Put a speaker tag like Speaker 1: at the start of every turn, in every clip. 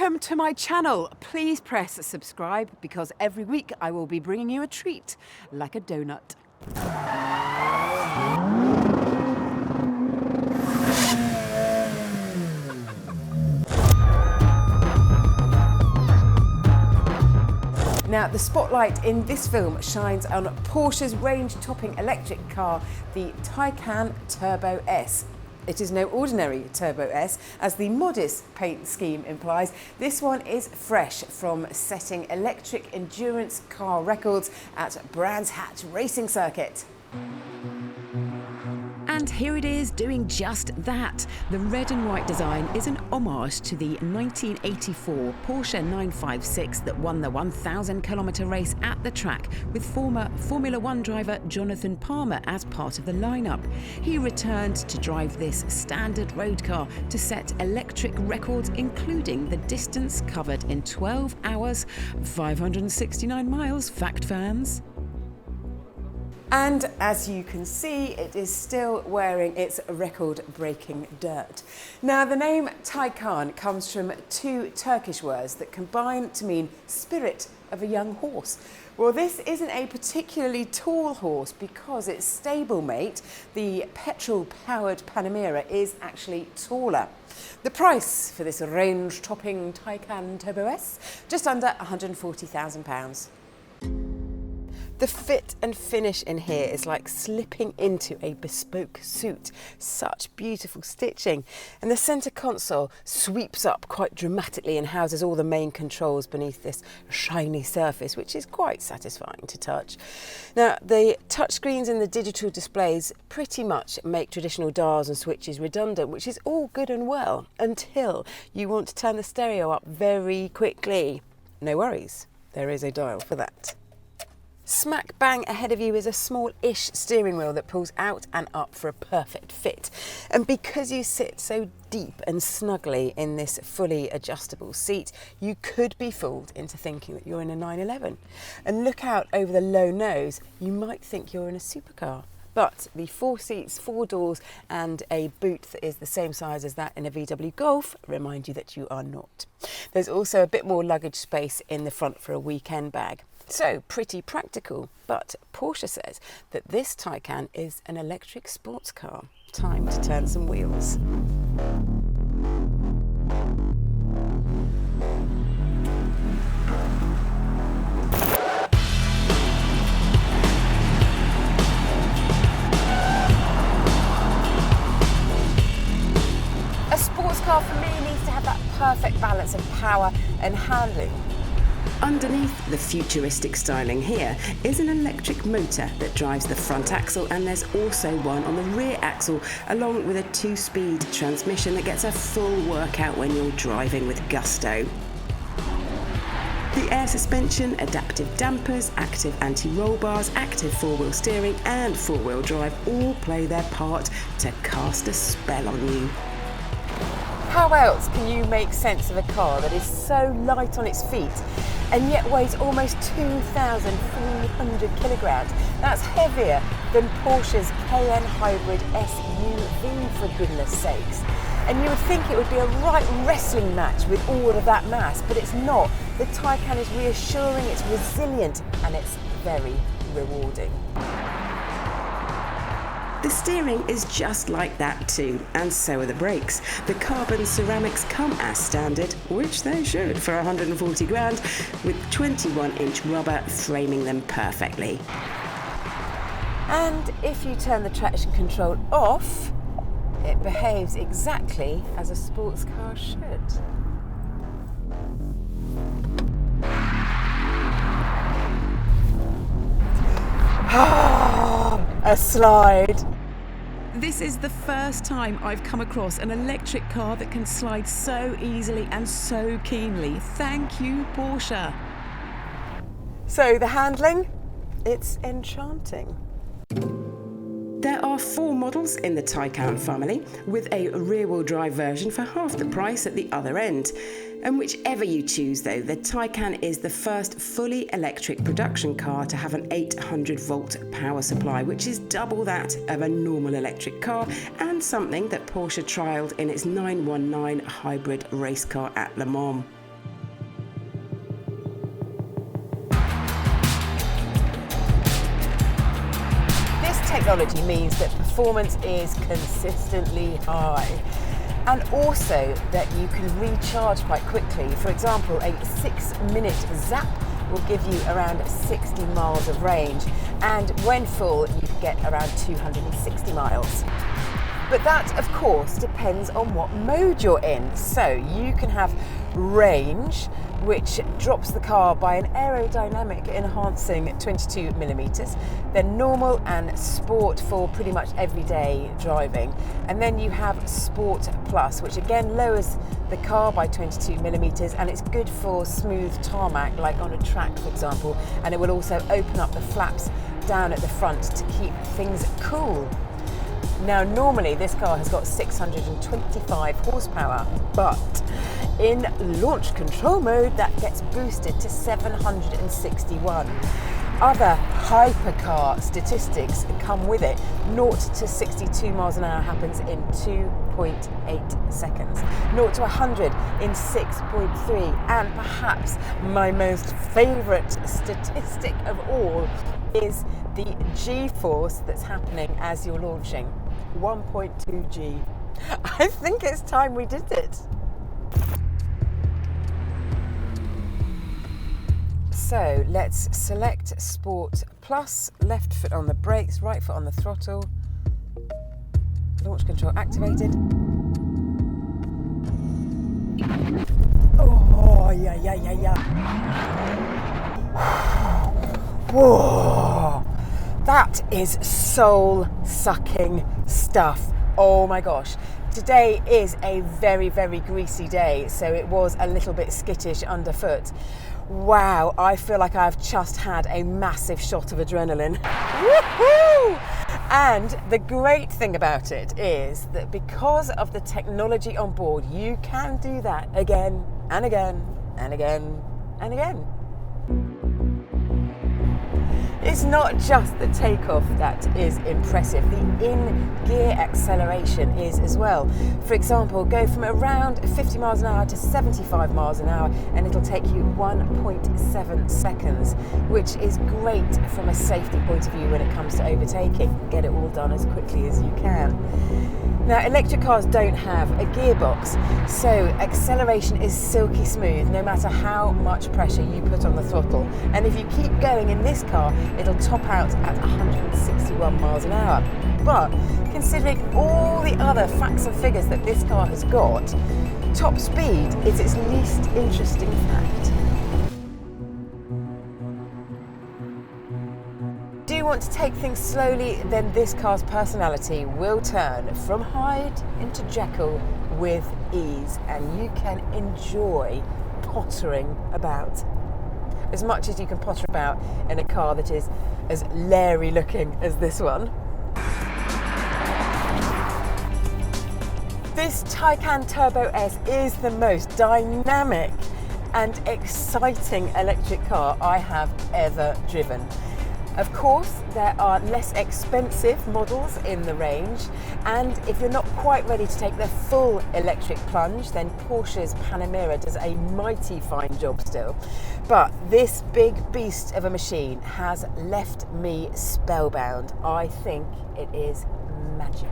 Speaker 1: Welcome to my channel. Please press subscribe because every week I will be bringing you a treat, like a donut. Now, the spotlight in this film shines on Porsche's range-topping electric car, the Taycan Turbo S. It is no ordinary Turbo S, as the modest paint scheme implies. This one is fresh from setting electric endurance car records at Brands Hatch Racing Circuit. And here it is doing just that. The red and white design is an homage to the 1984 Porsche 956 that won the 1,000-kilometre race at the track, with former Formula One driver Jonathan Palmer as part of the lineup. He returned to drive this standard road car to set electric records, including the distance covered in 12 hours, 569 miles, fact fans. And as you can see, it is still wearing its record-breaking dirt. Now, the name Taycan comes from two Turkish words that combine to mean spirit of a young horse. Well, this isn't a particularly tall horse because its stablemate, the petrol-powered Panamera, is actually taller. The price for this range-topping Taycan Turbo S, just under £140,000. The fit and finish in here is like slipping into a bespoke suit. Such beautiful stitching. And the centre console sweeps up quite dramatically and houses all the main controls beneath this shiny surface, which is quite satisfying to touch. Now, the touchscreens and the digital displays pretty much make traditional dials and switches redundant, which is all good and well until you want to turn the stereo up very quickly. No worries, there is a dial for that. Smack bang ahead of you is a small-ish steering wheel that pulls out and up for a perfect fit. And because you sit so deep and snugly in this fully adjustable seat, you could be fooled into thinking that you're in a 911. And look out over the low nose, you might think you're in a supercar. But the 4 seats, 4 doors and a boot that is the same size as that in a VW Golf remind you that you are not. There's also a bit more luggage space in the front for a weekend bag. So, pretty practical, but Porsche says that this Taycan is an electric sports car. Time to turn some wheels. A sports car for me needs to have that perfect balance of power and handling. Underneath the futuristic styling here is an electric motor that drives the front axle, and there's also one on the rear axle, along with a 2-speed transmission that gets a full workout when you're driving with gusto. The air suspension, adaptive dampers, active anti-roll bars, active 4-wheel steering and 4-wheel drive all play their part to cast a spell on you. How else can you make sense of a car that is so light on its feet and yet weighs almost 2,300 kilograms? That's heavier than Porsche's Cayenne Hybrid SUV, for goodness sakes. And you would think it would be a right wrestling match with all of that mass, but it's not. The Taycan is reassuring, it's resilient, and it's very rewarding. The steering is just like that too, and so are the brakes. The carbon ceramics come as standard, which they should for 140 grand, with 21-inch rubber framing them perfectly. And if you turn the traction control off, it behaves exactly as a sports car should. A slide. This is the first time I've come across an electric car that can slide so easily and so keenly. Thank you, Porsche. So the handling, it's enchanting. There are 4 models in the Taycan family, with a rear-wheel drive version for half the price at the other end. And whichever you choose though, the Taycan is the first fully electric production car to have an 800-volt power supply, which is double that of a normal electric car, and something that Porsche trialled in its 919 hybrid race car at Le Mans. technology means that performance is consistently high, and also that you can recharge quite quickly. For example, a 6-minute zap will give you around 60 miles of range, and when full you can get around 260 miles. But that, of course, depends on what mode you're in. So you can have range, which drops the car by an aerodynamic enhancing 22 millimeters, then normal and sport for pretty much everyday driving. And then you have Sport Plus, which again lowers the car by 22 millimeters, and it's good for smooth tarmac, like on a track, for example. And it will also open up the flaps down at the front to keep things cool. Now, normally this car has got 625 horsepower, but in launch control mode that gets boosted to 761. Other hypercar statistics come with it. 0 to 62 miles an hour happens in 2.8 seconds. 0 to 100 in 6.3. And perhaps my most favourite statistic of all is the G-force that's happening as you're launching. 1.2 G. I think it's time we did it. So let's select Sport Plus, left foot on the brakes, right foot on the throttle. Launch control activated. Oh, yeah. Whoa, that is soul-sucking stuff. Oh my gosh. Today is a very, very greasy day, so it was a little bit skittish underfoot. Wow, I feel like I've just had a massive shot of adrenaline. Woohoo! And the great thing about it is that because of the technology on board, you can do that again and again and again and again. It's not just the takeoff that is impressive, the in-gear acceleration is as well. For example, go from around 50 miles an hour to 75 miles an hour and it'll take you 1.7 seconds, which is great from a safety point of view when it comes to overtaking. Get it all done as quickly as you can. Now, electric cars don't have a gearbox, so acceleration is silky smooth no matter how much pressure you put on the throttle. And if you keep going in this car, it'll top out at 161 miles an hour. But considering all the other facts and figures that this car has got, top speed is its least interesting fact. Do you want to take things slowly? Then this car's personality will turn from Hyde into Jekyll with ease, and you can enjoy pottering about as much as you can potter about in a car that is as leery looking as this one. This Taycan Turbo S is the most dynamic and exciting electric car I have ever driven. Of course, there are less expensive models in the range, and if you're not quite ready to take the full electric plunge, then Porsche's Panamera does a mighty fine job still. But this big beast of a machine has left me spellbound. I think it is magic.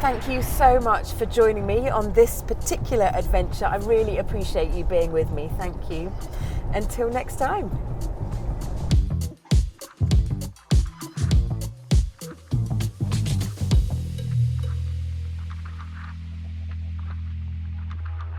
Speaker 1: Thank you so much for joining me on this particular adventure. I really appreciate you being with me. Thank you. Until next time.